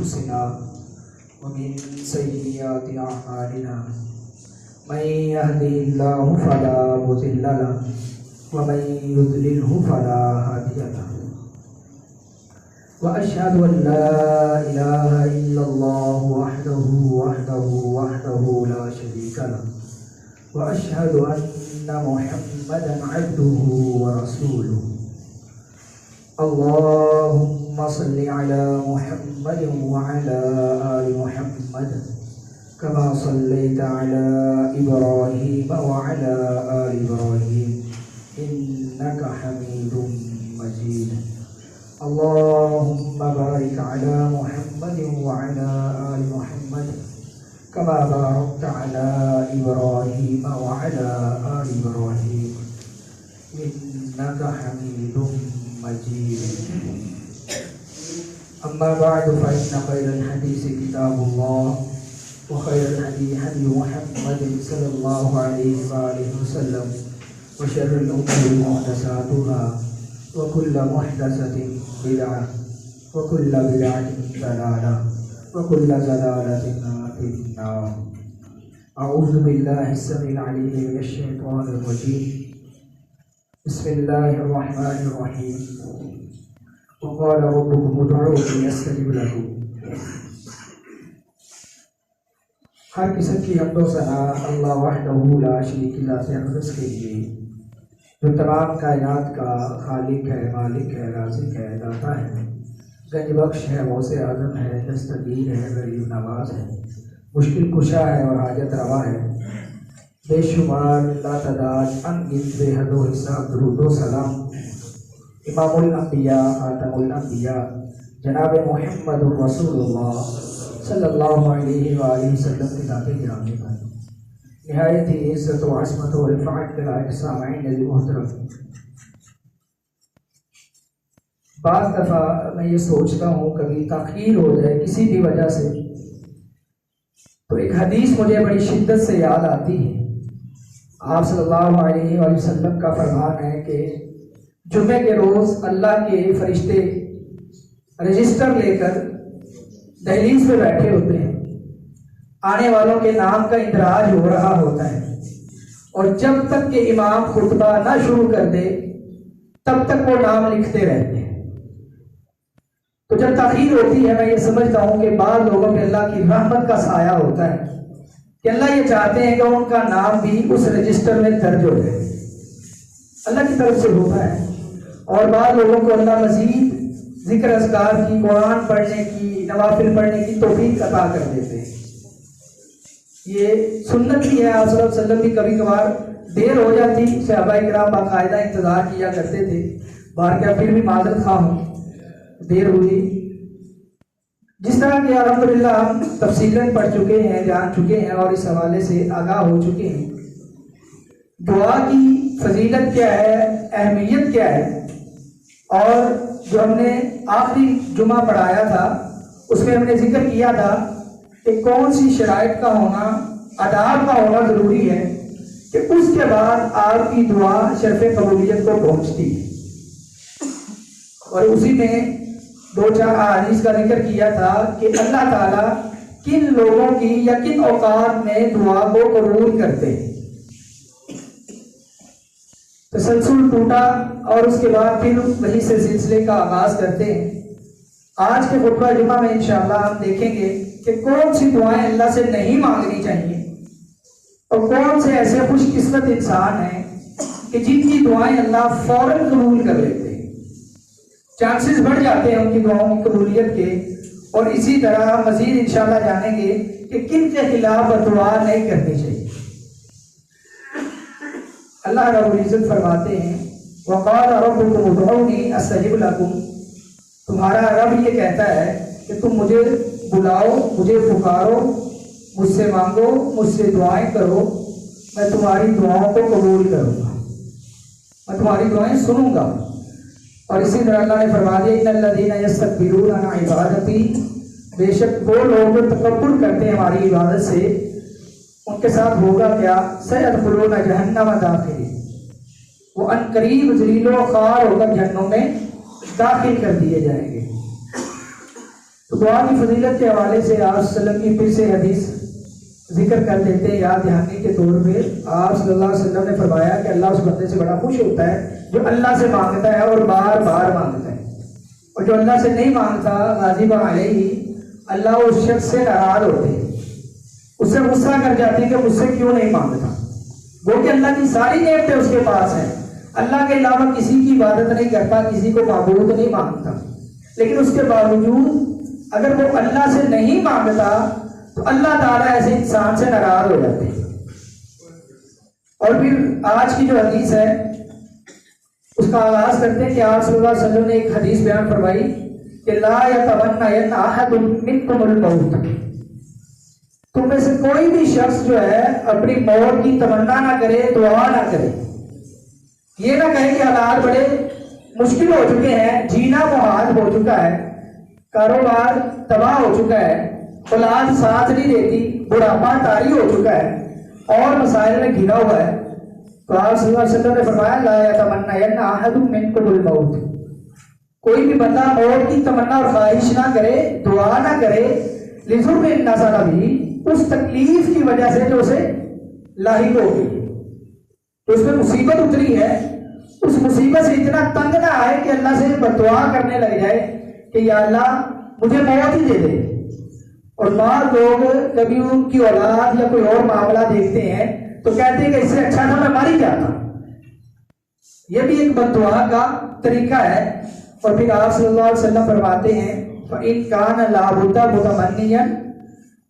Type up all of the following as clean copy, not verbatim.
أنفسنا ومن سيئات أعمالنا من يهده الله فلا مضل له ومن يضلله فلا هادي له وأشهد أن لا إله إلا الله وحده لا شريك له وأشهد أن محمدا عبده ورسوله اللهم صل على محمد وعلى آل محمد كما صليت على إبراهيم وعلى آل إبراهيم إنك حميد مجيد اللهم بارك على محمد وعلى آل محمد كما باركت على إبراهيم وعلى آل إبراهيم إنك حميد مجيد أما بعد فإن خير الحديث كتاب الله وخير الهدي هدي محمد صلى الله عليه وآله وسلم وشر الأمور محدثاتها وكل محدثة بدعة وكل بدعة ضلالة وكل ضلالة في النار. أعوذ بالله السميع العليم من الشيطان الرجيم. بسم الله الرحمن الرحيم. وقال ربكم ادعوني أستجب لكم. ہر قسم کی حمد و ثنا اللہ وحدہ لا شریک لا اقدس کے لیے جو تمام کائنات کا خالق ہے، مالک ہے، رازق ہے، داتا ہے، گنج بخش ہے، غوث اعظم ہے، دستگیر ہے، غریب نواز ہے، مشکل کشا ہے اور حاجت روا ہے. بے شمار لا تعداد انگنت بے حد و حساب درود و سلام امام الانبیاء خاتم الانبیاء جناب محمد رسول اللہ صلی اللہ علیہ وآلہ وسلم کی ذات گرامی پر نہایت ہی عزت و عظمت و رفعت کے لائق سامعین عزیز محترم، بعض دفعہ میں یہ سوچتا ہوں کبھی تاخیر ہو جائے کسی بھی وجہ سے تو ایک حدیث مجھے بڑی شدت سے یاد آتی ہے. آپ صلی اللہ علیہ وآلہ وسلم کا فرمان ہے کہ جمعے کے روز اللہ کے فرشتے رجسٹر لے کر دہلیز پہ بیٹھے ہوتے ہیں، آنے والوں کے نام کا اندراج ہو رہا ہوتا ہے، اور جب تک کہ امام خطبہ نہ شروع کر دے تب تک وہ نام لکھتے رہتے ہیں. تو جب تاخیر ہوتی ہے میں یہ سمجھتا ہوں کہ بعض لوگوں پہ اللہ کی رحمت کا سایہ ہوتا ہے کہ اللہ یہ چاہتے ہیں کہ ان کا نام بھی اس رجسٹر میں درج ہو جائے، اللہ کی طرف سے ہوتا ہے. اور بعض لوگوں کو اللہ مزید ذکر اذکار کی، قرآن پڑھنے کی، نوافل پڑھنے کی توفیق عطا کر دیتے ہیں. یہ سنت بھی ہے، آپ صلی اللہ علیہ وسلم بھی کبھی کبھار دیر ہو جاتی، صحابہ کرام باقاعدہ انتظار کیا کرتے تھے. بار کیا پھر بھی معذرت خواہ ہوں دیر ہوئی. جس طرح کہ الحمدللہ ہم تفصیلاً پڑھ چکے ہیں، جان چکے ہیں اور اس حوالے سے آگاہ ہو چکے ہیں دعا کی فضیلت کیا ہے، اہمیت کیا ہے. اور جو ہم نے آخری جمعہ پڑھایا تھا اس میں ہم نے ذکر کیا تھا کہ کون سی شرائط کا ہونا، آداب کا ہونا ضروری ہے کہ اس کے بعد آپ کی دعا شرف قبولیت کو پہنچتی ہے. اور اسی میں 2-4 احادیث کا ذکر کیا تھا کہ اللہ تعالیٰ کن لوگوں کی یا کن اوقات میں دعا کو قبول کرتے ہیں. تسلسل ٹوٹا اور اس کے بعد پھر وہی سے سلسلے کا آغاز کرتے ہیں. آج کے خطبہ جمعہ میں انشاءاللہ ہم دیکھیں گے کہ کون سی دعائیں اللہ سے نہیں مانگنی چاہیے اور کون سے ایسے خوش قسمت انسان ہیں کہ جن کی دعائیں اللہ فوراً قبول کر لیتے ہیں. چانسز بڑھ جاتے ہیں ان کی دعاؤں کی قبولیت کے. اور اسی طرح مزید انشاءاللہ جانیں گے کہ کن کے خلاف دعا نہیں کرنی چاہیے. اللہ رب العزت فرماتے ہیں وقال ربکم ادعونی استجب لکم. تمہارا رب یہ کہتا ہے کہ تم مجھے بلاؤ، مجھے پکارو، مجھ سے مانگو، مجھ سے دعائیں کرو، میں تمہاری دعاؤں کو قبول کروں گا، میں تمہاری دعائیں سنوں گا. اور اسی طرح اللہ نے فرما دیا ان الذین یستکبرون عن عبادتی، بے شک وہ لوگ جو تکبر کرتے ہیں ہماری عبادت سے ان کے ساتھ ہوگا کیا، سیدخلون جہنم داخلین، وہ ان قریب ذلیل و خوار ہو کر جہنم میں داخل کر دیے جائیں گے. تو دعا کی فضیلت کے حوالے سے آپ صلی اللہ علیہ وسلم کی پھر سے حدیث ذکر کر دیتے ہیں یاد دہانی کے طور پہ. آپ صلی اللہ علیہ وسلم نے فرمایا کہ اللہ اس بندے سے بڑا خوش ہوتا ہے جو اللہ سے مانگتا ہے اور بار بار مانگتا ہے, اور جو اللہ سے نہیں مانگتا غاضب علیہ, اللہ اس شخص سے ناراض ہوتے ہیں, اس سے غصہ کر جاتے ہیں کہ مجھ سے کیوں نہیں مانگتا. وہ کہ اللہ کی ساری نعمتیں اس کے پاس ہیں, اللہ کے علاوہ کسی کی عبادت نہیں کرتا, کسی کو معبود نہیں مانگتا, لیکن اس کے باوجود اگر وہ اللہ سے نہیں مانگتا تو اللہ تعالیٰ ایسے انسان سے ناراض ہو جاتے ہیں. اور پھر آج کی جو حدیث ہے اس کا آغاز کرتے ہیں کہ آپ صلی اللہ علیہ وسلم نے ایک حدیث بیان فرمائی کہ لا یتمنین احد منکم الموت, تم میں سے کوئی بھی شخص جو ہے اپنی موت کی تمنا نہ کرے, دعا نہ کرے, یہ نہ کہے کہ حالات بڑے مشکل ہو چکے ہیں, جینا محال ہو چکا ہے, کاروبار تباہ ہو چکا ہے, اولاد ساتھ نہیں دیتی, بڑھاپا طاری ہو چکا ہے اور مسائل میں گھرا ہوا ہے. تو آپ صلی اللہ علیہ وسلم نے فرمایا لا یتمنین احد منکم الموت, کوئی بھی بندہ موت کی تمنا اور خواہش نہ کرے, دعا نہ کرے, لضر نزل بھی, اس تکلیف کی وجہ سے جو اسے لاحق ہو گئی, تو اس میں مصیبت اتری ہے, اس مصیبت سے اتنا تنگ نہ آئے کہ اللہ سے بددعا کرنے لگ جائے کہ یا اللہ مجھے موت ہی دے دے. اور بعض لوگ کبھی ان کی اولاد یا کوئی اور معاملہ دیکھتے ہیں تو کہتے ہیں کہ اس سے اچھا تھا میں مر ہی جاتا. یہ بھی ایک بددعا کا طریقہ ہے. اور پھر آپ صلی اللہ علیہ وسلم فرماتے ہیں فَإِنْ كَانَ لَا بُدَّ مُتَمَنِّيًا,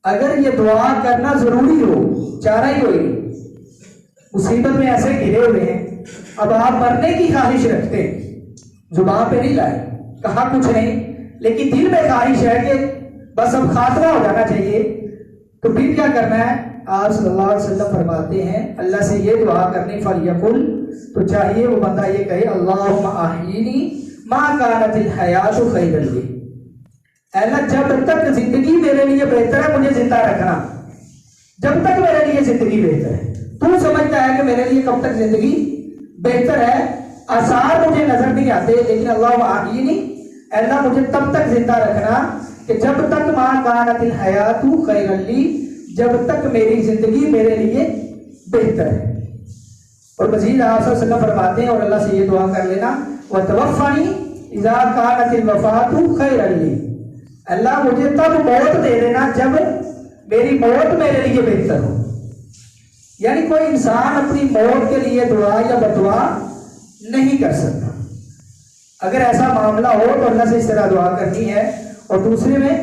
اگر یہ دعا کرنا ضروری ہو, چارہ ہی ہوئی, مصیبت میں ایسے گھرے ہوئے ہیں, اب آپ مرنے کی خواہش رکھتے ہیں, زبان پہ نہیں لائے, کہا کچھ نہیں, لیکن دل میں خواہش ہے کہ بس اب خاتمہ ہو جانا چاہیے, تو پھر کیا کرنا ہے؟ آپ صلی اللہ علیہ وسلم فرماتے ہیں اللہ سے یہ دعا کرنی فَلْيَقُلْ, تو چاہیے وہ بندہ یہ کہے اللہم احیینی ما کانت الحیات خیرا لی, اے اللہ جب تک زندگی میرے لیے بہتر ہے مجھے زندہ رکھنا, جب تک میرے لیے زندگی بہتر ہے. تو سمجھتا ہے کہ میرے لیے کب تک زندگی بہتر ہے, آثار مجھے نظر نہیں آتے, لیکن اللہم احیینی, اے اللہ مجھے تب تک زندہ رکھنا کہ جب تک ما کانت الحیات خیرا لی, جب تک میری زندگی میرے لیے بہتر ہے. اور مزید آپ صلی اللہ علیہ وسلم فرماتے ہیں اور اللہ سے یہ دعا کر لینا وَتَوَفَّنِي اِذَا كَانَتِ الْوَفَاةُ خَيْرًا لِّي, اللہ مجھے تب موت دے دینا جب میری موت میرے لیے بہتر ہو. یعنی کوئی انسان اپنی موت کے لیے دعا یا بددعا نہیں کر سکتا. اگر ایسا معاملہ ہو تو اللہ سے اس طرح دعا کرنی ہے. اور دوسرے میں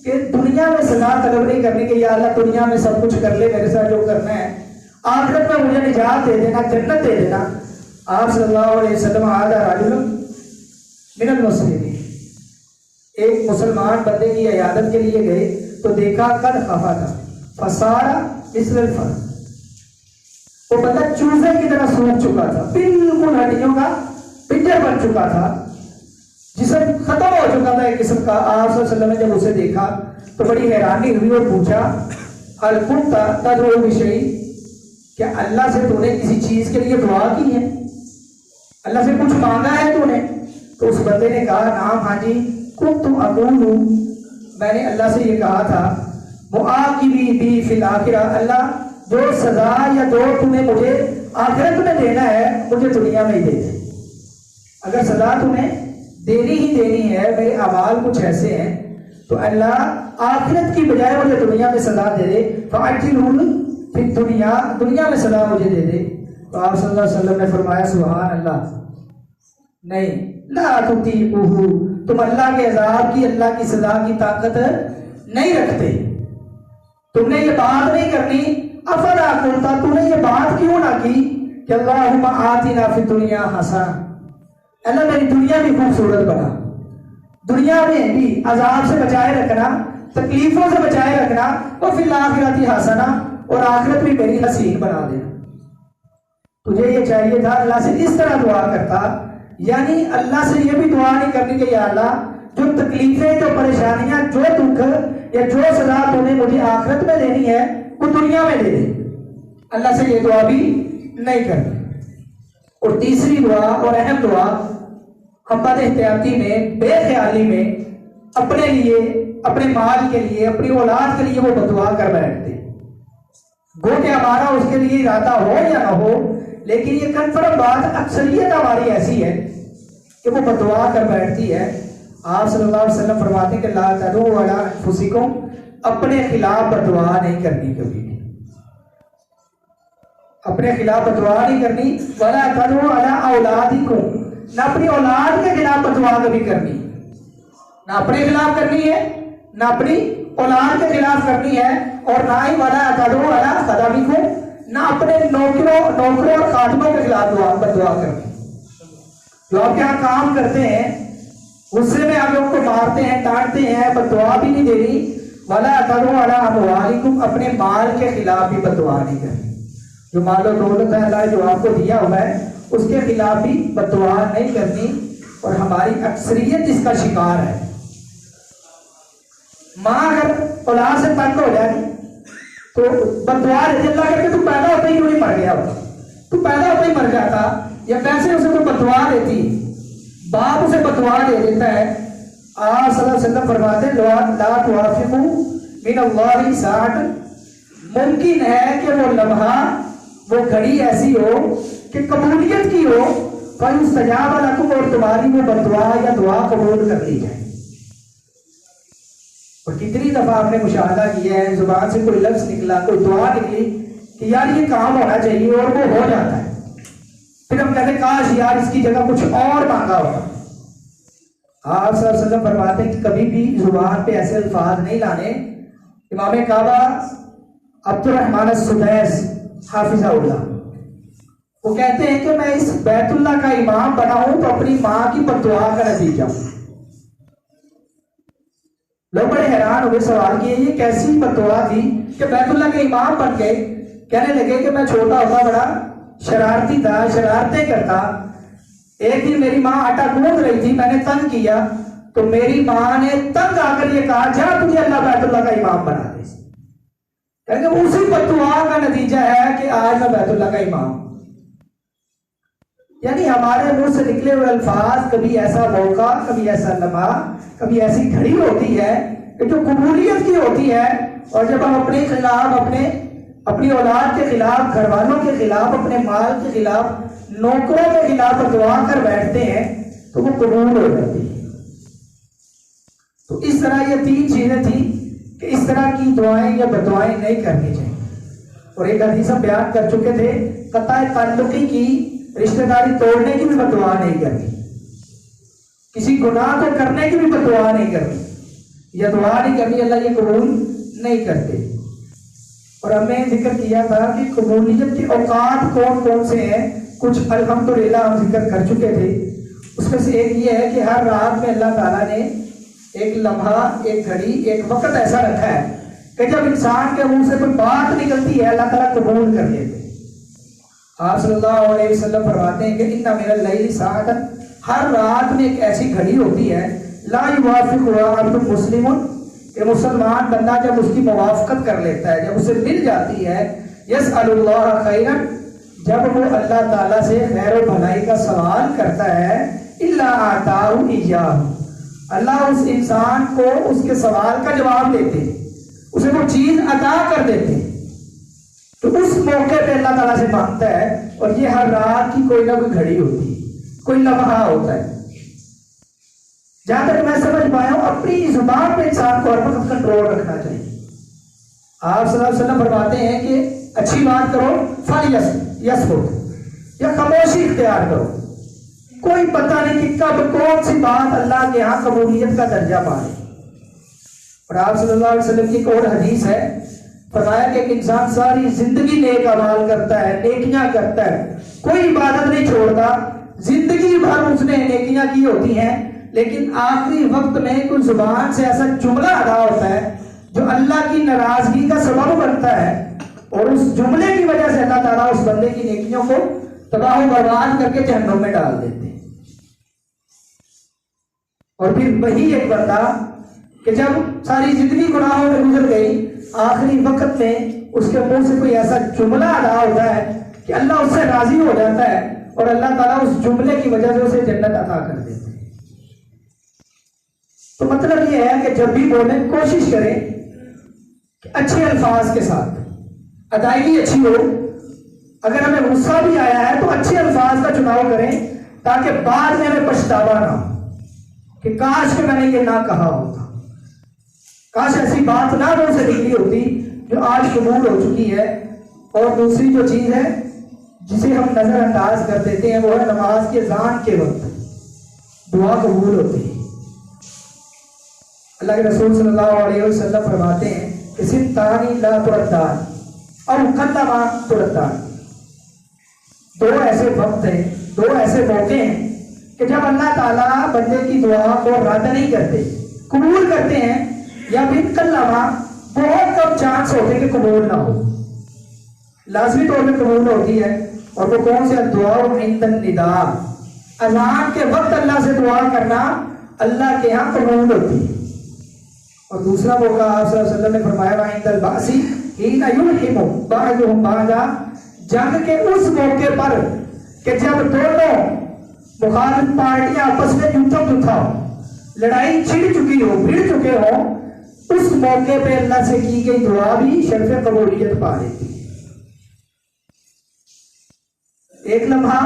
کہ دنیا میں سزا طلب نہیں کرنی کہ یا اللہ دنیا میں سب کچھ کر لے, میرے ساتھ جو کرنا ہے, آخرت میں مجھے نجات دے دینا, جنت دے دینا. آپ صلی اللہ علیہ وسلم عاد رجل من المسلمین, ایک مسلمان بندے کی عیادت کے لیے گئے تو دیکھا قد خفا تھا فصار مثل الفرد, وہ بندہ چوزے کی طرح سوکھ چکا تھا, بالکل ہڈیوں کا پنجر بن چکا تھا, جسم ختم ہو چکا تھا ایک قسم کا. آپ صلی اللہ علیہ وسلم نے جب اسے دیکھا تو بڑی حیرانی ہوئی اور پوچھا هل كنت تدعو بشيء, کیا اللہ سے تو نے کسی چیز کے لیے دعا کی ہے, اللہ سے کچھ مانگا ہے تو نے؟ تو اس بندے نے کہا نعم, ہاں جی, كنت اقول, میں نے اللہ سے یہ کہا تھا معاقبی بی فی الاخرہ, اللہ جو سزا یا جو تمہیں مجھے آخرت میں دینا ہے مجھے دنیا میں ہی دے دے. اگر سزا تمہیں دینی ہی دینی ہے, میرے اعمال کچھ ایسے ہیں, تو اللہ آخرت کی بجائے مجھے دنیا میں سزا دے دے. فَأَجِّلْهُ فِي الدُّنْيَا, دنیا میں سزا مجھے دے دے. تو آپ صلی اللہ علیہ وسلم نے فرمایا سبحان اللہ, نہیں, لا تطیقوہ, تم اللہ کے عذاب کی, اللہ کی سزا کی طاقت نہیں رکھتے, تم نے یہ بات نہیں کرنی. افلا قلت, تم نے یہ بات کیوں نہ کی کہ اللہم آتنا فی الدنیا حسنہ, اللہ میری دنیا بھی خوبصورت بنا, دنیا میں بھی عذاب سے بچائے رکھنا, تکلیفوں سے بچائے رکھنا, اور فی الآخرۃ حسنہ, اور آخرت بھی میری حسین بنا دینا. تجھے یہ چاہیے تھا اللہ سے اس طرح دعا کرتا, یعنی اللہ سے یہ بھی دعا نہیں کرنی کہ یا اللہ جو تکلیفیں, جو پریشانیاں, جو دکھ یا جو سزا تو نے مجھے آخرت میں دینی ہے وہ دنیا میں دے دے. اللہ سے یہ دعا بھی نہیں کرنی. اور تیسری دعا اور اہم دعا ہم بد احتیاطی میں, بے خیالی میں اپنے لیے اپنے مال کے لیے اپنی اولاد کے لیے وہ بددعا کر بیٹھتے ہیں. گو کہ ہمارا اس کے لیے ارادہ ہو یا نہ ہو، لیکن یہ کنفرم بات اکثریت ہماری ایسی ہے کہ وہ بددعا کر بیٹھتی ہے. آپ صلی اللہ علیہ وسلم فرماتے ہیں کہ لا تدعوا علی انفسکم، اپنے خلاف بددعا نہیں کرنی کبھی بھی، اپنے خلاف بددعا نہیں کرنی. ولا تدعوا علی اولادکم، نہ اپنی اولاد کے خلاف بددعا کبھی کرنی، نہ اپنے خلاف کرنی ہے نہ اپنی اولاد کے خلاف کرنی ہے، اور نہ ہی ولا تدعوا علی خدامکم، نہ اپنے نوکروں اور خادموں کے خلاف بددعا کرنی. جو آپ یہاں کام کرتے ہیں غصے میں آپ ان کو مارتے ہیں ڈانٹتے ہیں، بددعا بھی نہیں دینی. ولا تدعوا علی اموالکم، اپنے مال کے خلاف بھی بددعا نہیں کرنی. جو مال و دولت ہے اللہ جو آپ کو دیا ہوا ہے اس کے خلاف بھی بددعا نہیں کرنی. اور ہماری اکثریت اس کا شکار ہے. ماں اگر اولاد سے تنگ ہو جائے تو بددعا دیتی اللہ کر کے تو پیدا ہوتا ہی کیوں نہیں مر گیا ہوتا، تو پیدا ہوتا ہی مر جاتا. یا پیسے اسے کوئی بددعا دیتی، باپ اسے بددعا دے دیتا ہے. آپ صلی اللہ علیہ وسلم فرماتے ہیں لا توافقوا من اللہ ساعۃ، ممکن ہے کہ وہ لمحہ وہ گھڑی ایسی ہو کہ قبولیت کی ہو، فیستجاب لکم، اور تمہاری وہ بددعا یا دعا قبول کر لی جائے. اور کتنی دفعہ آپ نے مشاہدہ کیا ہے زبان سے کوئی لفظ نکلا، کوئی دعا نکلی کہ یار یہ کام ہونا چاہیے اور وہ ہو جاتا ہے، پھر ہم کہتے ہیں کاش یار اس کی جگہ کچھ اور مانگا ہوگا. آپ صلی اللہ علیہ وسلم فرماتے ہیں کہ کبھی بھی زبان پہ ایسے الفاظ نہیں لانے. امام کعبہ عبد الرحمن السدیس حافظہ اللہ وہ کہتے ہیں کہ میں اس بیت اللہ کا امام بنا ہوں تو اپنی ماں کی بددعا کا نتیجہ ہوں. لوگ بڑے حیران ہوئے، سوال کیے یہ کیسی بددعا تھی کہ بیت اللہ کے امام بن کے کہنے لگے کہ میں چھوٹا ہوتا بڑا شرارتی تھا، شرارتیں کرتا. ایک دن میری ماں آٹا گوندھ رہی تھی، میں نے تنگ کیا تو میری ماں نے تنگ آ کر یہ کہا جا تجھے اللہ بیت اللہ کا امام بنا دے. کہ اسی بددعا کا نتیجہ ہے کہ آج میں بیت اللہ کا امام. یعنی ہمارے منہ سے نکلے ہوئے الفاظ کبھی ایسا موقع، کبھی ایسا لمحہ، کبھی ایسی گھڑی ہوتی ہے کہ جو قبولیت کی ہوتی ہے، اور جب ہم اپنے خلاف اپنی اولاد کے خلاف، گھر والوں کے خلاف، اپنے مال کے خلاف، نوکروں کے خلاف دعا کر بیٹھتے ہیں تو وہ قبول ہو جاتی ہے. تو اس طرح یہ 3 چیزیں تھیں کہ اس طرح کی دعائیں یا بددعائیں نہیں کرنی چاہیے. اور ایک حدیث ہم بیان کر چکے تھے، قطع تعلقی کی، رشتہ داری توڑنے کی بھی بددعا نہیں کرنی، کسی گناہ کو کرنے کی بھی بددعا نہیں کرنی. یہ دعا نہیں کرنی، اللہ یہ قبول نہیں کرتے. اور ہم نے ذکر کیا تھا کہ قبولیت کے اوقات کون کون سے ہیں، کچھ الحمدللہ ہم ذکر کر چکے تھے. اس میں سے ایک یہ ہے کہ ہر رات میں اللہ تعالیٰ نے ایک لمحہ، ایک گھڑی، ایک وقت ایسا رکھا ہے کہ جب انسان کے منہ سے کوئی بات نکلتی ہے اللہ تعالیٰ قبول کر لیتے. آپ صلی اللہ علیہ وسلم فرماتے ہیں کہ ان من اللیل ساعۃ، ہر رات میں ایک ایسی گھڑی ہوتی ہے لا یوافقها عبد مسلم، کہ مسلمان بندہ جب اس کی موافقت کر لیتا ہے، جب اسے مل جاتی ہے، یسأل اللہ خیرا، جب وہ اللہ تعالیٰ سے خیر و بھلائی کا سوال کرتا ہے، الا اعطاہ ایاہ، اللہ اس انسان کو اس کے سوال کا جواب دیتے، اسے وہ چیز عطا کر دیتے. تو اس موقع پہ اللہ تعالیٰ سے مانگتا ہے. اور یہ ہر رات کی کوئی نہ کوئی گھڑی ہوتی ہے، کوئی لمحہ ہوتا ہے. جہاں تک میں سمجھ پایا ہوں اپنی زبان پہ انسان کو ہر وقت کنٹرول رکھنا چاہیے. آپ صلی اللہ علیہ وسلم فرماتے ہیں کہ اچھی بات کرو فلیصمت، یا خاموشی اختیار کرو. کوئی پتہ نہیں کہ کب کون سی بات اللہ کے ہاں قبولیت کا درجہ پائے. اور آپ صلی اللہ علیہ وسلم کی ایک اور حدیث ہے، فرمایا کہ ایک انسان ساری زندگی نیک اعمال کرتا ہے، نیکیاں کرتا ہے، کوئی عبادت نہیں چھوڑتا، زندگی بھر اس نے نیکیاں کی ہوتی ہیں، لیکن آخری وقت میں کوئی زبان سے ایسا جملہ ادا ہوتا ہے جو اللہ کی ناراضگی کا سبب بنتا ہے، اور اس جملے کی وجہ سے اللہ تعالیٰ اس بندے کی نیکیوں کو تباہ و برباد کر کے جہنم میں ڈال دیتے ہیں. اور پھر وہی ایک بندہ کہ جب ساری زندگی گناہوں میں گزر گئی، آخری وقت میں اس کے منہ سے کوئی ایسا جملہ ادا ہوتا ہے کہ اللہ اس سے راضی ہو جاتا ہے، اور اللہ تعالیٰ اس جملے کی وجہ سے اسے جنت عطا کر دیتے ہیں. تو مطلب یہ ہے کہ جب بھی بولیں کوشش کریں کہ اچھے الفاظ کے ساتھ، ادائیگی اچھی ہو. اگر ہمیں غصہ بھی آیا ہے تو اچھے الفاظ کا چناؤ کریں تاکہ بعد میں ہمیں پچھتاوا نہ ہو کہ کاش کہ میں نے یہ نہ کہا ہوتا، کاش ایسی بات نہ منہ سے نکلی ہوتی جو آج قبول ہو چکی ہے. اور دوسری جو چیز ہے جسے ہم نظر انداز کر دیتے ہیں وہ ہے نماز کے اذان کے وقت دعا قبول ہوتی ہے. اللہ کے رسول صلی اللہ علیہ وسلم فرماتے ہیں کہ سنتانی لا تردان اور مقدمہ تردان، دو ایسے وقت ہیں، دو ایسے موقع ہیں کہ جب اللہ تعالیٰ بندے کی دعا کو رد نہیں کرتے، قبول کرتے ہیں، یا پھر کلمہ بہت کم چانس ہوتے کہ قبول نہ ہو، لازمی طور پہ قبول ہوتی ہے. اور وہ کون سے؟ دعا عند النداء، اذان کے وقت اللہ سے دعا کرنا اللہ کے ہاں قبول ہوتی ہے. اور دوسرا موقع آپ صلی اللہ علیہ وسلم نے فرمایا عند البعث حین یلحم بعضهم بعضا، جنگ کے اس موقع پر کہ جب دونوں مخالف پارٹیاں آپس میں یوتھم ہو، لڑائی چھڑ چکی ہو، بھڑ چکے ہو، اس موقع پہ اللہ سے کی گئی دعا بھی شرف قبولیت پا لیتی ہے. ایک لمحہ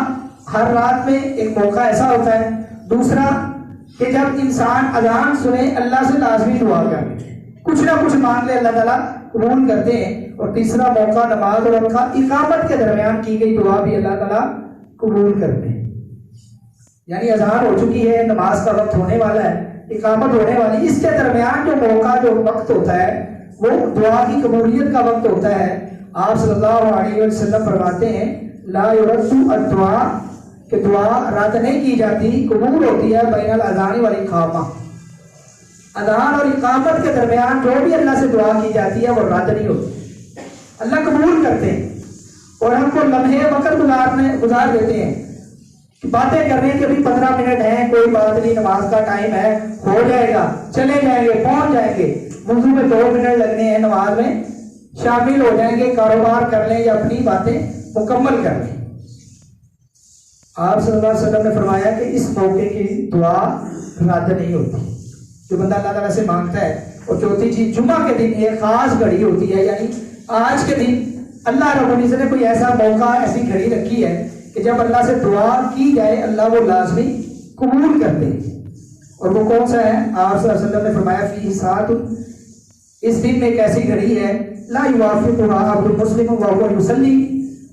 ہر رات میں ایک موقع ایسا ہوتا ہے. دوسرا کہ جب انسان اذان سنے اللہ سے لازمی دعا کرے، کچھ نہ کچھ مانگ لے، اللہ تعالیٰ قبول کرتے ہیں. اور تیسرا موقع نماز اور اقامت کے درمیان کی گئی دعا بھی اللہ تعالیٰ قبول کرتے ہیں. یعنی اذان ہو چکی ہے، نماز کا وقت ہونے والا ہے، اقامت ہونے والی، اس کے درمیان جو موقع جو وقت ہوتا ہے وہ دعا کی قبولیت کا وقت ہوتا ہے. آپ صلی اللہ علیہ وسلم فرماتے ہیں لا یرد الدعاء، کہ دعا رد نہیں کی جاتی، قبول ہوتی ہے بین الاذان والاقامہ، اذان اور اقامت کے درمیان جو بھی اللہ سے دعا کی جاتی ہے وہ رد نہیں ہوتی، اللہ قبول کرتے ہیں. اور ہم کو لمحے وقت گزار دیتے ہیں کہ باتیں کرنے کے بھی 15 منٹ ہیں، کوئی بات نہیں، نماز کا ٹائم ہے، ہو جائے گا، چلے جائیں گے، پہنچ جائیں گے، وضو میں 2 منٹ لگنے ہیں، نماز میں شامل ہو جائیں گے، کاروبار کر لیں یا اپنی باتیں مکمل کر لیں. آپ صلی اللہ علیہ وسلم نے فرمایا کہ اس موقع کی دعا رد نہیں ہوتی جو بندہ اللہ تعالیٰ سے مانگتا ہے. اور چوتھی چیز، جمعہ کے دن ایک خاص گھڑی ہوتی ہے، یعنی آج کے دن اللہ رب العزت نے کوئی ایسا موقع، ایسی گھڑی رکھی ہے کہ جب اللہ سے دعا کی جائے اللہ وہ لازمی قبول کرتے ہیں. اور وہ کون سا ہے؟ آپ صلی اللہ علیہ وسلم نے فرمایا فی ساعۃ، اس دن میں ایک ایسی گھڑی ہے لا یوافقها عبد مسلم وهو یصلی،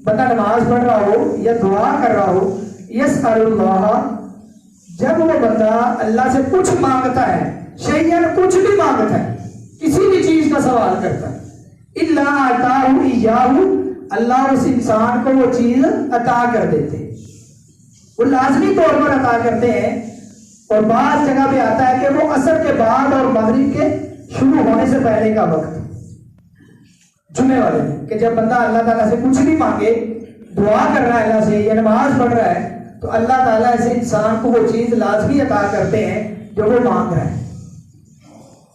بندہ نماز پڑھ رہا ہو یا دعا کر رہا ہو، یسأل اللہ، جب وہ بندہ اللہ سے کچھ مانگتا ہے، شیئن کچھ بھی مانگتا ہے، کسی بھی چیز کا سوال کرتا ہے، الا اعطاہ ایاہ، اللہ اس انسان کو وہ چیز عطا کر دیتے ہیں، وہ لازمی طور پر عطا کرتے ہیں. اور بعض جگہ پہ آتا ہے کہ وہ عصر کے بعد اور مغرب کے شروع ہونے سے پہلے کا وقت، جمعے والے دن، کہ جب بندہ اللہ تعالیٰ سے کچھ بھی مانگے، دعا کر رہا ہے اللہ سے یا نماز پڑھ رہا ہے، تو اللہ تعالیٰ ایسے انسان کو وہ چیز لازمی عطا کرتے ہیں جو وہ مانگ رہا ہے.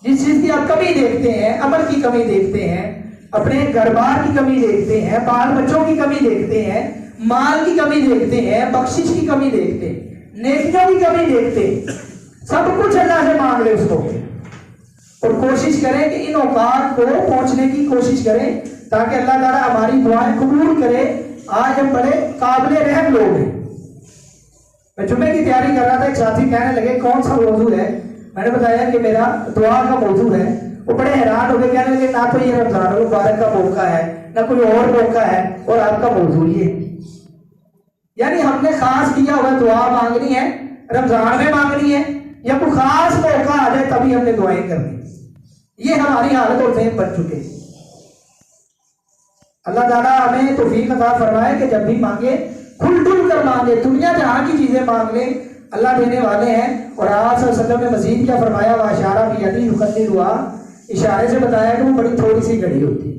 جس چیز کی آپ کمی دیکھتے ہیں، عمل کی کمی دیکھتے ہیں، اپنے گھر بار کی کمی دیکھتے ہیں، بال بچوں کی کمی دیکھتے ہیں، مال کی کمی دیکھتے ہیں، بخشش کی کمی دیکھتے ہیں، نیکیوں کی کمی دیکھتے ہیں، سب کچھ اللہ سے مانگ لے اس کو. اور کوشش کریں کہ ان اوقات کو پہنچنے کی کوشش کریں تاکہ اللہ تعالیٰ ہماری دعائیں قبول کرے. آج ہم بڑے قابل رحم لوگ ہیں. میں جمعے کی تیاری کر رہا تھا، ایک ساتھی کہنے لگے کون سا موضوع ہے، میں نے بتایا کہ میرا دعا کا موضوع ہے. وہ بڑے حیران ہو گئے، کہنے لگے نہ تو یہ رمضان المبارک کا موقع ہے، نہ کوئی اور موقع ہے، اور آپ کا موضوع یہ ہے. یعنی ہم نے خاص کیا ہوا دعا مانگنی ہے، رمضان میں مانگنی ہے، یا کوئی خاص موقع آ جائے تبھی ہم نے دعائیں کرنی. یہ ہماری حالت اور ذہن بن چکے. اللہ تعالیٰ ہمیں توفیق عطا فرمائے کہ جب بھی مانگے کھل ڈل کر مانگے، دنیا جہاں کی چیزیں مانگ لیں، اللہ دینے والے ہیں. اور آپ صلی اللہ علیہ وسلم نے مزید کیا فرمایا، واشارہ بیدی یقدرها، اشارے سے بتایا کہ وہ بڑی تھوڑی سی گھڑی ہوتی ہے،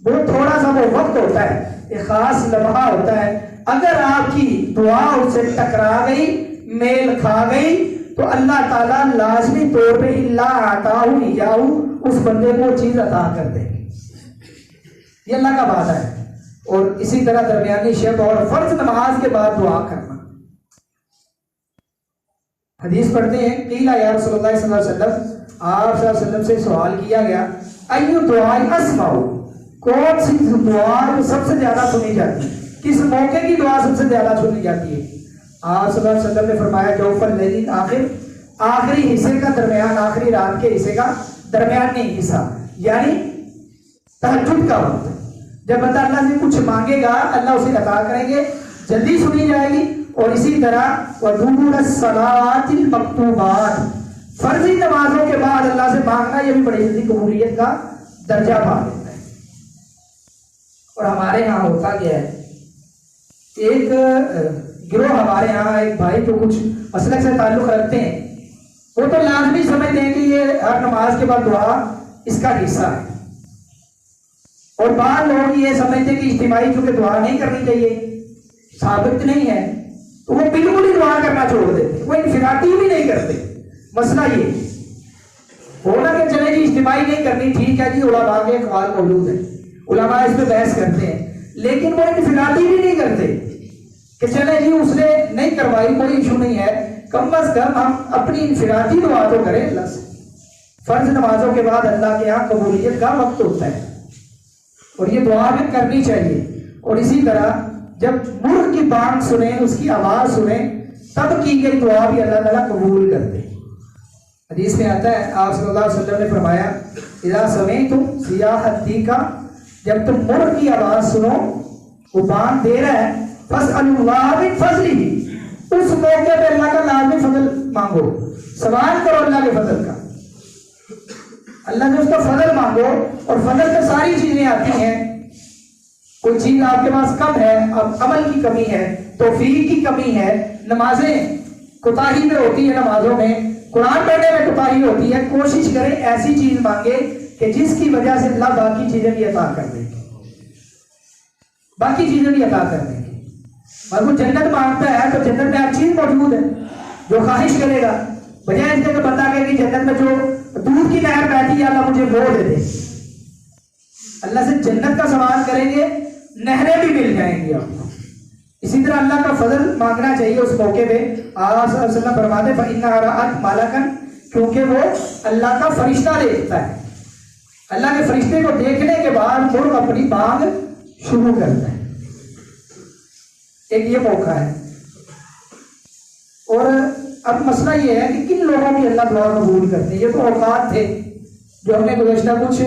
بہت تھوڑا سا وہ وقت ہوتا ہے، ایک خاص لمحہ ہوتا ہے. اگر آپ کی دعا اس سے ٹکرا گئی، میل کھا گئی، تو اللہ تعالیٰ لازمی طور پہ اللہ عطاہ ایاہ، اس بندے کو چیز عطا کر دے گی. یہ اللہ کا وعدہ ہے. اور اسی طرح درمیانی شب اور فرض نماز کے بعد دعا کرنا. حدیث پڑھتے ہیں قیل یا رسول اللہ صلی اللہ علیہ وسلم، آپ صلی اللہ علیہ وسلم سے سوال کیا گیا ایو دعاء اسمع، کون سی دعا سب سے زیادہ سنی جاتی ہے، کس موقع کی دعا سب سے زیادہ سنی جاتی ہے؟ آپ صلی اللہ علیہ وسلم نے فرمایا جوف اللیل، آخری حصے کا درمیان، آخری رات کے حصے کا درمیانی حصہ، یعنی تہجد کا وقت، جب بندہ اللہ سے کچھ مانگے گا اللہ اسے عطا کریں گے، جلدی سنی جائے گی۔ اور اسی طرح وَدُبُرَ الصَّلَاةِ الْمَكْتُوبَاتِ، فرضی نمازوں کے بعد اللہ سے مانگنا یہ بھی بڑی جلدی قبولیت کا درجہ پا لیتا ہے۔ اور ہمارے ہاں ہوتا کیا ہے، ایک گروہ ہمارے ہاں، ایک بھائی جو کچھ مسلک سے تعلق رکھتے ہیں، وہ تو لازمی سمجھتے ہیں کہ یہ ہر نماز کے بعد دعا اس کا حصہ ہے، اور بعض لوگ یہ سمجھتے ہیں کہ اجتماعی چونکہ دعا نہیں کرنی چاہیے، ثابت نہیں ہے، تو وہ بالکل ہی دعا کرنا چھوڑ دیتے، وہ انفرادی بھی نہیں کرتے۔ مسئلہ یہ ہونا کہ چلے جی اجتماعی نہیں کرنی، ٹھیک ہے جی، علماء کے اقوال موجود ہیں، علماء اس پہ بحث کرتے ہیں، لیکن وہ انفرادی بھی نہیں کرتے کہ چلے جی اس نے نہیں کروائی کوئی ایشو نہیں ہے، کم از کم ہم اپنی انفرادی دعا تو کریں اللہ سے۔ فرض نمازوں کے بعد اللہ کے ہاں قبولیت کا وقت ہوتا ہے اور یہ دعا بھی کرنی چاہیے۔ اور اسی طرح جب مرغ کی بانگ سنیں، اس کی آواز سنیں، تب کی گئی دعا بھی اللہ تعالیٰ قبول کرتے۔ حدیث میں آتا ہے آپ صلی اللہ علیہ وسلم نے فرمایا اذا سمعتم صیاح الدیکا، جب تم مرغ کی آواز سنو، وہ بانگ دے رہا ہے، فاسألوا اللہ من فضلہ، اس موقع پہ اللہ کا لازمی فضل مانگو، سوال کرو اللہ کے فضل کا، اللہ نے اس کا فضل مانگو۔ اور فضل سے ساری چیزیں آتی ہیں، کوئی چیز آپ کے پاس کم ہے، اب عمل کی کمی ہے، توفیق کی کمی ہے، نمازیں کوتاہی میں ہوتی ہے، نمازوں میں قرآن پڑھنے میں کوتاہی ہوتی ہے، کوشش کریں ایسی چیز مانگے کہ جس کی وجہ سے اللہ باقی چیزیں بھی عطا کر دے گی، باقی چیزیں بھی عطا کر دے گی۔ اگر کوئی جنت مانگتا ہے تو جنت میں ہر چیز موجود ہے، جو خواہش کرے گا، بجائے اس کے کہ بندہ کہے کہ جنت میں جو دودھ کی نہر بہتی ہے اللہ مجھے وہ دے دے، اللہ سے جنت کا سوال کریں گے، نہریں بھی مل جائیں گی آپ کو۔ اسی طرح اللہ کا فضل مانگنا چاہیے اس موقع پہ۔ آپ صلی اللہ علیہ وسلم فرماتے فَإِنَّهَا رَأَتْ مَلَكًا، کیونکہ وہ اللہ کا فرشتہ دیکھتا ہے، اللہ کے فرشتے کو دیکھنے کے بعد مرغ اپنی بانگ شروع کرتا ہے۔ ایک یہ موقع ہے۔ اور اب مسئلہ یہ ہے کہ کن لوگوں کی اللہ دعا قبول کرتے ہیں۔ یہ تو اوقات تھے جو ہم نے گزشتہ کچھ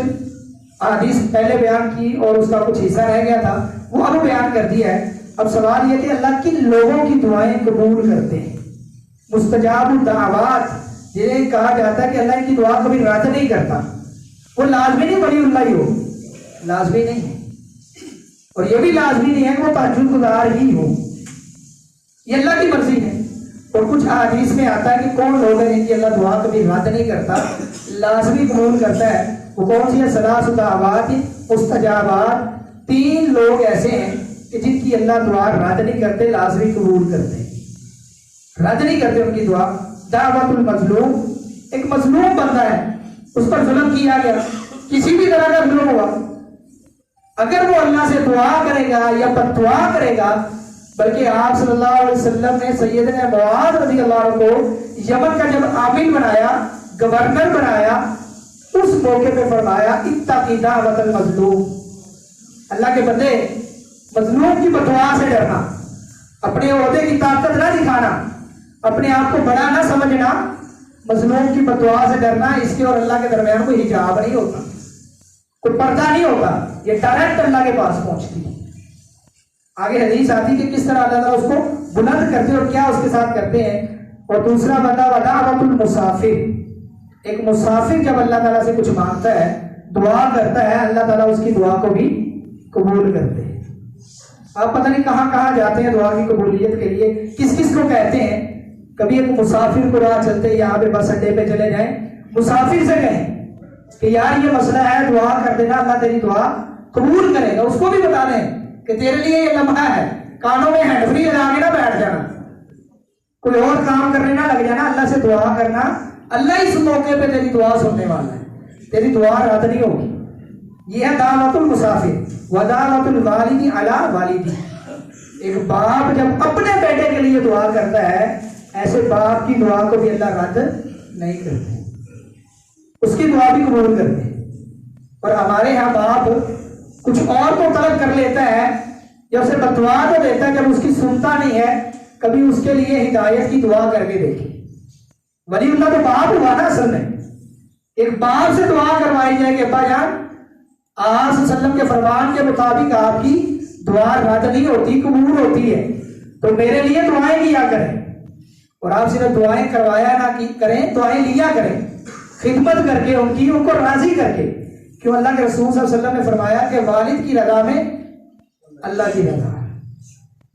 حدیث پہلے بیان کی اور اس کا کچھ حصہ رہ گیا تھا، وہ اب بیان کر دیا ہے۔ اب سوال یہ کہ اللہ کن لوگوں کی دعائیں قبول کرتے ہیں؟ مستجاب الدعوات جنہیں کہا جاتا ہے کہ اللہ ان کی دعا کبھی رد نہیں کرتا، وہ لازمی نہیں ولی اللہ ہی ہو، لازمی نہیں ہے، اور یہ بھی لازمی نہیں ہے کہ وہ تہجد گزار ہی ہو، یہ اللہ کی مرضی ہے۔ اور کچھ احادیث میں آتا ہے کہ کون لوگ ہیں جن کی اللہ دعا کبھی رد نہیں کرتا، لازمی قبول کرتا ہے۔ وہ کون سی ہے؟ ثلاث دعوات مستجابات، تین لوگ ایسے ہیں کہ جن کی اللہ دعا رد نہیں کرتے، لازمی قبول کرتے ہیں، رد نہیں کرتے ان کی دعا۔ دعوت المظلوم، ایک مظلوم بندہ ہے، اس پر ظلم کیا گیا، کسی بھی طرح کا ظلم ہوا، اگر وہ اللہ سے دعا کرے گا یا بد دعا کرے گا، بلکہ آپ صلی اللہ علیہ وسلم نے سیدنا معاذ رضی اللہ عنہ کو یمن کا جب عامل بنایا، گورنر بنایا، اس موقع پہ فرمایا اتقی دعوت المظلوم، اللہ کے بندے مظلوم کی بدعا سے ڈرنا، اپنے عہدے کی طاقت نہ دکھانا، اپنے آپ کو بڑا نہ سمجھنا، مظلوم کی بدعا سے ڈرنا۔ اس کے اور اللہ کے درمیان کوئی حجاب نہیں ہوتا، کوئی پردہ نہیں ہوتا، یہ ڈائریکٹ اللہ کے پاس پہنچتی ہے۔ آگے حدیث آتی کہ کس طرح اللہ تعالیٰ اس کو بلند کرتے اور کیا اس کے ساتھ کرتے ہیں۔ اور دوسرا بندہ ودعوت المسافر، ایک مسافر جب اللہ تعالیٰ سے کچھ مانگتا ہے، دعا کرتا ہے، اللہ تعالیٰ اس کی دعا کو بھی قبول کرتے ہیں۔ آپ پتہ نہیں کہاں کہاں جاتے ہیں دعا کی قبولیت کے لیے، کس کس کو کہتے ہیں۔ کبھی ایک مسافر کو راہ چلتے یہاں پہ بس اڈے پہ چلے جائیں، مسافر سے کہیں کہ یار یہ مسئلہ ہے، دعا کر دینا، اللہ تیری دعا قبول کرے گا۔ اس کو بھی بتا دیں کہ تیرے لیے یہ لمحہ ہے، کانوں میں ہینڈ فری لگا کے نہ بیٹھ جانا، کوئی اور کام کرنے نہ لگ جانا، اللہ سے دعا کرنا، اللہ اس موقع پہ تیری دعا سننے والا ہے، تیری دعا رد نہیں ہوگی۔ یہ ہے دعوت المسافر ودعوت الوالد علی والدی۔ ایک باپ جب اپنے بیٹے کے لیے دعا کرتا ہے ایسے باپ کی دعا کو بھی اللہ رد نہیں کرتے، اس کی دعا بھی قبول کرتے۔ اور ہمارے یہاں باپ کچھ اور تو طلب کر لیتا ہے یا اسے بدعا تو دیتا ہے، جب اس کی سنتا نہیں ہے کبھی اس کے لیے ہدایت کی دعا کر کے دیکھیں۔ ولی اللہ تو باپ ہوا نا اصل میں، ایک باپ سے دعا کروائی جائے کہ ابا جان آپ صلی اللہ علیہ وسلم کے فرمان کے مطابق آپ کی دعا رد نہیں ہوتی، قبول ہوتی ہے، تو میرے لیے دعائیں کیا کریں۔ اور آپ صرف دعائیں کروایا نہ کی کریں، دعائیں لیا کریں، خدمت کر کے ان کو راضی کر کے۔ کیوں اللہ کے رسول صلی اللہ علیہ وسلم نے فرمایا کہ والد کی رضا میں اللہ کی رضا ہے۔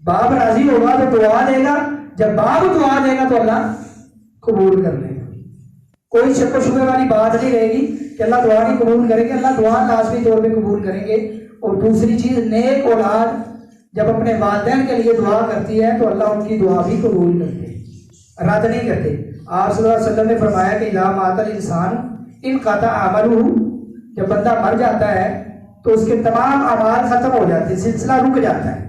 باپ راضی ہوگا تو دعا دے گا، جب باپ دعا دے گا تو اللہ قبول کر لے گا۔ کوئی شک و شبہ والی بات نہیں رہے گی کہ اللہ دعا نہیں قبول کریں گے، اللہ دعا لازمی طور پہ قبول کریں گے۔ اور دوسری چیز، نیک اولاد جب اپنے والدین کے لیے دعا کرتی ہے تو اللہ ان کی دعا بھی قبول کرتے ہیں، رد نہیں کرتے۔ آپ صلی اللہ علیہ وسلم نے فرمایا کہ اذا مات الانسان انقطع عملہ، جب بندہ مر جاتا ہے تو اس کے تمام اعمال ختم ہو جاتے ہیں، سلسلہ رک جاتا ہے،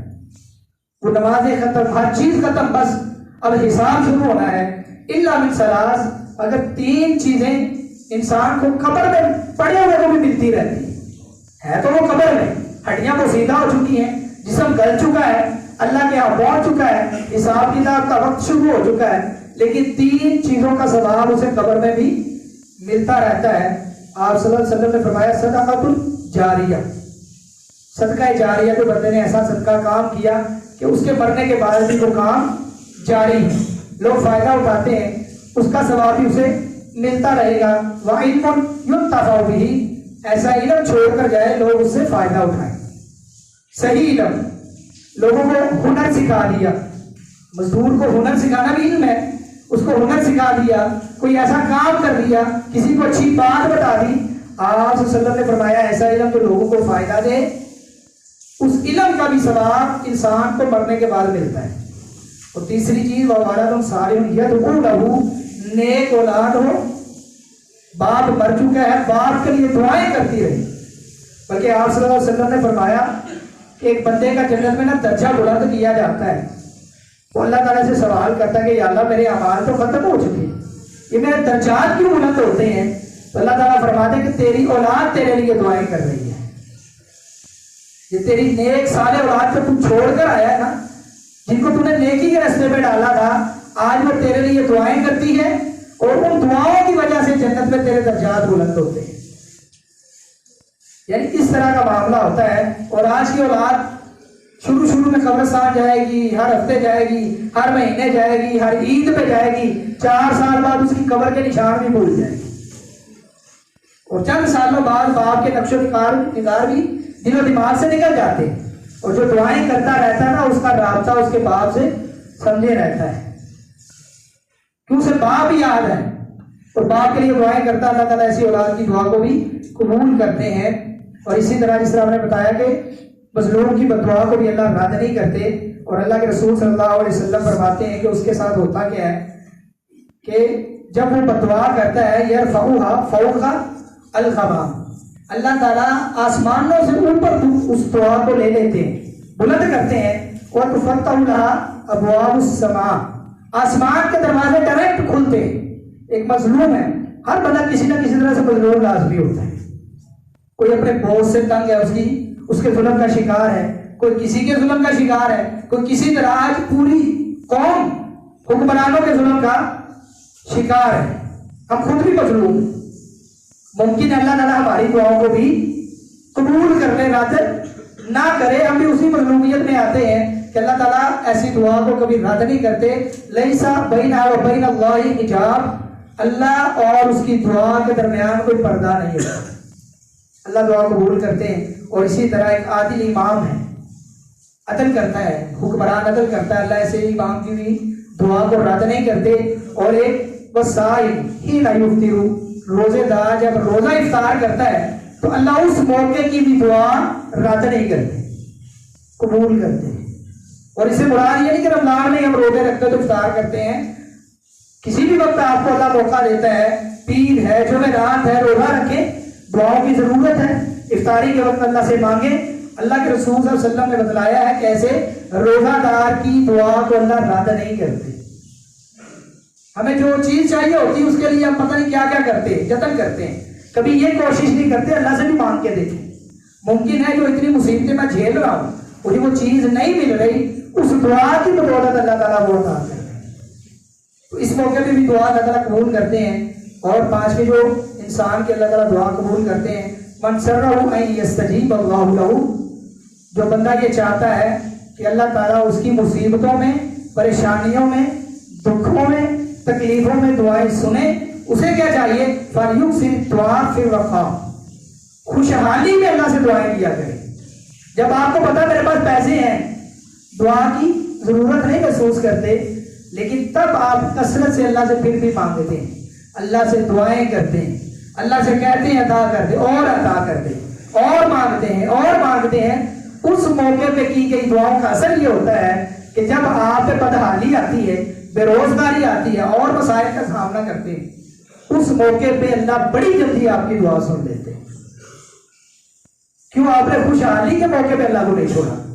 وہ نمازیں ختم، ہر چیز ختم، بس اب حساب شروع ہونا ہے۔ الا من ثلاث، اگر تین چیزیں انسان کو قبر میں پڑے ہوئے کو بھی ملتی رہتی ہے تو وہ قبر میں ہڈیاں پوسیدہ ہو چکی ہیں، جسم گل چکا ہے، اللہ کے یہاں پہنچ چکا ہے، حساب کتاب کا وقت شروع ہو چکا ہے، لیکن تین چیزوں کا ثواب اسے قبر میں بھی ملتا رہتا ہے۔ آپ صلی اللہ علیہ وسلم نے فرمایا صدقۃ جاریہ، صدقہ جاریہ، جو بندے نے ایسا صدقہ کام کیا کہ اس کے مرنے کے بعد بھی وہ کام جاری ہے، لوگ فائدہ اٹھاتے ہیں، اس کا ثواب بھی اسے ملتا رہے گا۔ وعلم ينتفع به، ایسا علم چھوڑ کر جائے لوگ اس سے فائدہ اٹھائیں، صحیح علم، لوگوں کو ہنر سکھا دیا، مزدور کو ہنر سکھانا بھی علم ہے، اس کو ہنر سکھا دیا، کوئی ایسا کام کر دیا، کسی کو اچھی بات بتا دی، آپ صلی اللہ علیہ وسلم نے فرمایا ایسا علم تو لوگوں کو فائدہ دے، اس علم کا بھی ثواب انسان کو مرنے کے بعد ملتا ہے۔ اور تیسری چیز وَوَلَدٌ صَالِحٌ يَدْعُو لَهُ، نیک اولاد ہو، باپ مر چکا ہے، باپ کے لیے دعائیں کرتی رہی۔ بلکہ آپ صلی اللہ علیہ وسلم نے فرمایا کہ ایک بندے کا جنت میں نا درجہ بلند کیا جاتا ہے، وہ اللہ تعالیٰ سے سوال کرتا ہے کہ یا اللہ میرے اعمال تو ختم ہو چکے ہیں، یہ میرے درجات کیوں بلند ہوتے ہیں؟ تو اللہ تعالیٰ فرماتے ہیں کہ تیری اولاد تیرے لیے دعائیں کر رہی ہے، یہ تیری نیک صالح اولاد کو تم چھوڑ کر آیا ہے نا، جن کو تم نے نیکی کے راستے پہ ڈالا تھا، آج وہ تیرے لیے دعائیں کرتی ہے، اور ان دعاؤں کی وجہ سے جنت میں تیرے درجات بلند ہوتے ہیں۔ یعنی اس طرح کا معاملہ ہوتا ہے۔ اور آج کی اولاد شروع میں قبرستان جائے گی، ہر ہفتے جائے گی، ہر مہینے جائے گی، ہر عید پہ جائے گی، 4 سال بعد اس کی قبر کے نشان بھی بھول جائے گی، اور چند سالوں بعد باپ کے نقش و نگار بھی دل و دماغ سے نکل جاتے ہیں، اور جو دعائیں کرتا رہتا ہے نا اس کا رابطہ اس کے باپ سے سمجھے رہتا ہے، کیوں اسے باپ ہی یاد ہے، اور باپ کے لیے دعائیں کرتا، اللہ تعالیٰ ایسی اولاد کی دعا کو بھی قبول کرتے ہیں۔ اور اسی طرح جس طرح ہم نے بتایا کہ مظلوم کی بددعا کو بھی اللہ رد نہیں کرتے، اور اللہ کے رسول صلی اللہ علیہ وسلم فرماتے ہیں کہ اس کے ساتھ ہوتا کیا ہے کہ جب وہ بددعا کرتا ہے یرفعها فوق الغمام، اللہ تعالیٰ آسمانوں سے اوپر اس دعا کو لے لیتے ہیں، بلند کرتے ہیں، وتفتح لها ابواب السماء، آسمان کے دروازے ڈائریکٹ کھلتے ہیں۔ ایک مظلوم ہے، ہر بندہ کسی نہ کسی طرح سے مظلوم لازمی ہوتا ہے، کوئی اپنے بوجھ سے تنگ ہے، اس کے ظلم کا شکار ہے، کوئی کسی کے ظلم کا شکار ہے، کوئی کسی طرح آج پوری قوم حکمرانوں کے ظلم کا شکار ہے، ہم خود بھی مظلوم ہیں، ممکن ہے اللہ تعالیٰ ہماری دعاؤں کو بھی قبول کرنے رد نہ کرے، ہم بھی اسی مظلومیت میں آتے ہیں کہ اللہ تعالیٰ ایسی دعا کو کبھی رد نہیں کرتے۔ لیسا بینہ و بین اللہ حجاب، اللہ اور اس کی دعا کے درمیان کوئی پردہ نہیں ہے، اللہ دعا قبول کرتے ہیں۔ اور اسی طرح ایک عادل امام ہے، عدل کرتا ہے، حکمران عدل کرتا ہے، اللہ ایسے امام کی بھی دعا کو رد نہیں کرتے۔ اور ایک وصائم ہی لا یفطر، روزے دار جب روزہ افطار کرتا ہے تو اللہ اس موقع کی بھی دعا رد نہیں کرتے، قبول کرتے ہیں۔ اور اسے مراد یہ نہیں کہ رمضان میں ہم روزے رکھتے تو افطار کرتے ہیں، کسی بھی وقت آپ کو اللہ موقع دیتا ہے، پیر ہے، جمعرات ہے، روزہ رکھیں، دعاؤں کی ضرورت ہے، افطاری کے وقت اللہ سے مانگیں۔ اللہ کے رسول صلی اللہ علیہ وسلم نے بتلایا ہے کہ ایسے روزہ دار کی دعا کو اللہ رد نہیں کرتے۔ ہمیں جو چیز چاہیے ہوتی ہے اس کے لیے ہم پتہ نہیں کیا کیا کرتے ہیں، جتن کرتے ہیں، کبھی یہ کوشش نہیں کرتے اللہ سے بھی مانگ کے دیکھیں۔ ممکن ہے جو اتنی مصیبتیں میں جھیل رہا ہوں مجھے وہ چیز نہیں مل رہی، اس دعا کی بدولت اللہ تعالیٰ وہ عطا کر رہے ہیں۔ تو اس موقع پہ بھی دعا اللہ تعالیٰ قبول کرتے ہیں۔ اور پانچویں جو انسان کے اللہ تعالیٰ دعا قبول کرتے ہیں، من سرہ ان یستجیب اللہ لہ، جو بندہ یہ چاہتا ہے کہ اللہ تعالیٰ اس کی مصیبتوں میں، پریشانیوں میں، دکھوں میں، تکلیفوں میں دعائیں سنیں، اسے کیا چاہیے؟ فَلْيُكْثِرِ الدُّعَاءَ فِي الرَّخَاءِ، خوشحالی میں اللہ سے دعائیں کیا کریں۔ جب آپ کو پتا میرے پاس پیسے ہیں، دعا کی ضرورت نہیں محسوس کرتے، لیکن تب آپ کثرت سے اللہ سے پھر بھی مانگتے ہیں، اللہ سے دعائیں کرتے ہیں، اللہ سے کہتے ہیں عطا کر دے، اور عطا کر دے، اور مانگتے ہیں اور مانگتے ہیں۔ اس موقع پہ کی گئی دعاؤں کا اثر یہ ہوتا ہے کہ جب آپ پہ بدحالی آتی ہے، بے روزگاری آتی ہے اور مسائل کا سامنا کرتے ہیں، اس موقع پہ اللہ بڑی جلدی آپ کی دعا سن لیتے ہیں۔ کیوں؟ آپ نے خوشحالی کے موقع پہ اللہ کو نہیں چھوڑا۔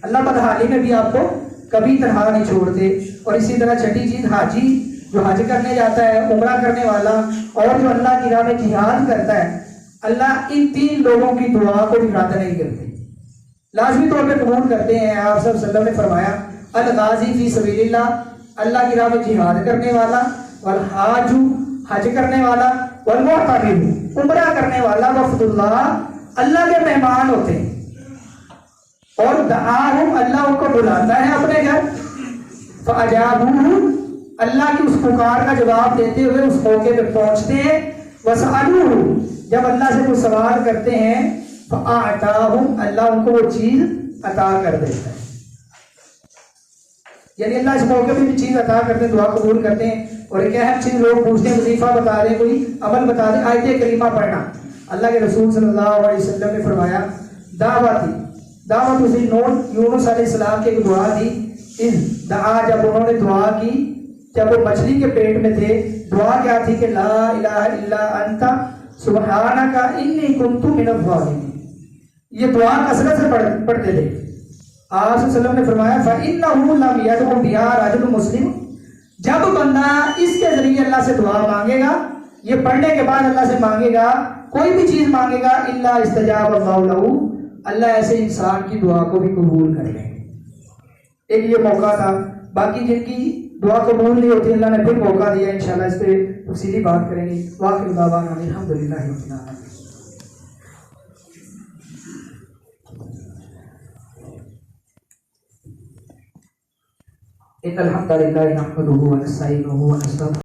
اللہ بدحالی میں بھی آپ کو کبھی تنہا نہیں چھوڑتے۔ اور اسی طرح چھٹی چیز، حاجی جو حج کرنے جاتا ہے، عمرہ کرنے والا، اور جو اللہ کی راہ میں جہاد کرتا ہے، اللہ ان تین لوگوں کی دعا کو بھی رد نہیں کرتے، لازمی طور پہ قبول کرتے ہیں۔ آپ صلی اللہ علیہ وسلم نے فرمایا الغازی فی سبیل اللہ، اللہ کی راہ میں جہاد کرنے والا، والحاج حج کرنے والا، والمعتمر عمرہ کرنے والا، وفد اللہ کے مہمان ہوتے ہیں، اور دعاہم اللہ ان کو بلاتا ہے اپنے گھر، فاجابوہ اللہ کی اس پکار کا جواب دیتے ہوئے اس موقع پہ پہنچتے ہیں، وسألوہ جب اللہ سے کوئی سوال کرتے ہیں، فاعطاہم اللہ ان کو وہ چیز عطا کر دیتا ہے۔ یعنی اللہ اس موقع پہ بھی چیز عطا کرتے ہیں، دعا قبول کرتے ہیں۔ اور ایک اہم چیز لوگ پوچھتے ہیں، وظیفہ بتا دیں، کوئی عمل بتا دیں، آیت کریمہ پڑھنا۔ اللہ کے رسول صلی اللہ علیہ وسلم نے فرمایا دعوت اسی یونس علیہ السلام کی ایک دعا تھی، اس دعا جب انہوں نے دعا کی، جب وہ مچھلی کے پیٹ میں تھے، دعا کیا تھی کہ لا الہ الا انت سبحانک انی کنت من الظالمین۔ یہ دعا کثرت سے پڑھتے تھے۔ آپ صلی اللہ علیہ وسلم نے فرمایا فَإِنَّهُ لَمْ يَدْعُ بِهَا رَجُلٌ مُسْلِمٌ، جب بندہ اس کے ذریعے اللہ سے دعا مانگے گا، یہ پڑھنے کے بعد اللہ سے مانگے گا، کوئی بھی چیز مانگے گا، الا استجاب اللہ لہ، اللہ ایسے انسان کی دعا کو بھی قبول کر لیں گے۔ ایک یہ موقع تھا، باقی جن کی دعا قبول نہیں ہوتی اللہ نے پھر موقع دیا، انشاءاللہ اس پہ تفصیلی بات کریں گے۔ واخر دعوانا الحمدللہ رب العالمین۔ ان الحمد للہ نحمده ونستعینه ونستغفره